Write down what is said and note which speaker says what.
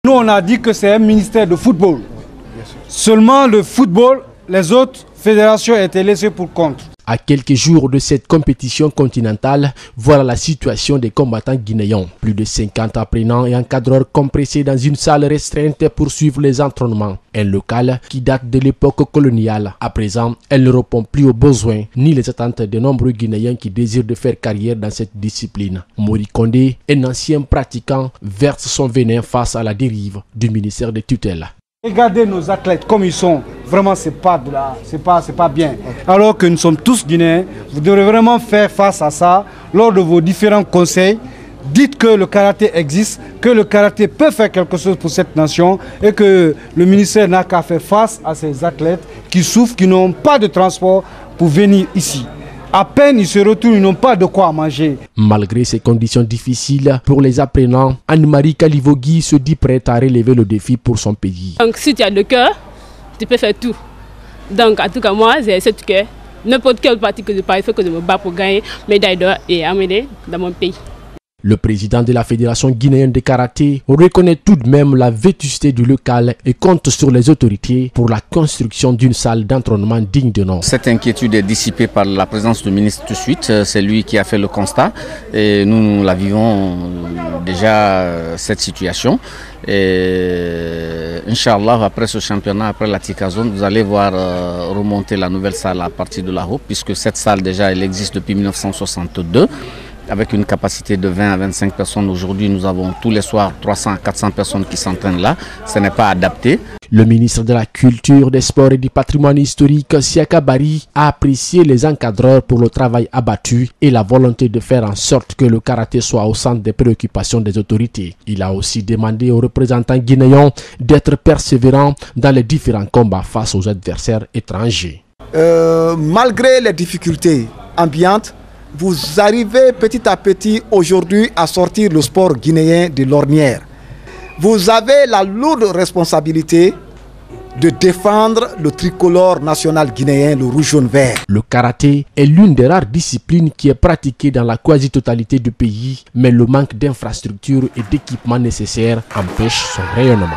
Speaker 1: Nous, on a dit que c'est un ministère de football. Seulement le football, les autres fédérations étaient laissées pour compte.
Speaker 2: À quelques jours de cette compétition continentale, voilà la situation des combattants guinéens. Plus de 50 apprenants et encadreurs compressés dans une salle restreinte pour suivre les entraînements. Un local qui date de l'époque coloniale. À présent, elle ne répond plus aux besoins ni les attentes de nombreux Guinéens qui désirent de faire carrière dans cette discipline. Mori Kondé, un ancien pratiquant, verse son venin face à la dérive du ministère des tutelles.
Speaker 1: Regardez nos athlètes comme ils sont. Vraiment, c'est pas bien. Alors que nous sommes tous Guinéens, vous devrez vraiment faire face à ça lors de vos différents conseils. Dites que le karaté existe, que le karaté peut faire quelque chose pour cette nation et que le ministère n'a qu'à faire face à ces athlètes qui souffrent, qui n'ont pas de transport pour venir ici. À peine ils se retournent, ils n'ont pas de quoi manger. Malgré ces conditions difficiles pour les apprenants, Anne-Marie Kalivogui se dit prête à relever le défi pour son pays.
Speaker 3: Donc si tu as le cœur, tu peux faire tout. Donc en tout cas moi j'ai ce cœur. N'importe quelle partie que je parle, il faut que je me bats pour gagner médaille d'or et amener dans mon pays.
Speaker 2: Le président de la Fédération guinéenne de karaté reconnaît tout de même la vétusté du local et compte sur les autorités pour la construction d'une salle d'entraînement digne de nom.
Speaker 4: Cette inquiétude est dissipée par la présence du ministre tout de suite. C'est lui qui a fait le constat et nous la vivons déjà cette situation. Et Inch'Allah, après ce championnat, après la Tikazone, vous allez voir remonter la nouvelle salle à partir de la Hope, puisque cette salle déjà elle existe depuis 1962. Avec une capacité de 20 à 25 personnes. Aujourd'hui, nous avons tous les soirs 300 à 400 personnes qui s'entraînent là. Ce n'est pas adapté.
Speaker 2: Le ministre de la Culture, des Sports et du Patrimoine historique, Siaka Bari, a apprécié les encadreurs pour le travail abattu et la volonté de faire en sorte que le karaté soit au centre des préoccupations des autorités. Il a aussi demandé aux représentants guinéens d'être persévérants dans les différents combats face aux adversaires étrangers.
Speaker 5: Malgré les difficultés ambiantes, vous arrivez petit à petit aujourd'hui à sortir le sport guinéen de l'ornière. Vous avez la lourde responsabilité de défendre le tricolore national guinéen, le rouge-jaune-vert.
Speaker 2: Le karaté est l'une des rares disciplines qui est pratiquée dans la quasi-totalité du pays, mais le manque d'infrastructures et d'équipements nécessaires empêche son rayonnement.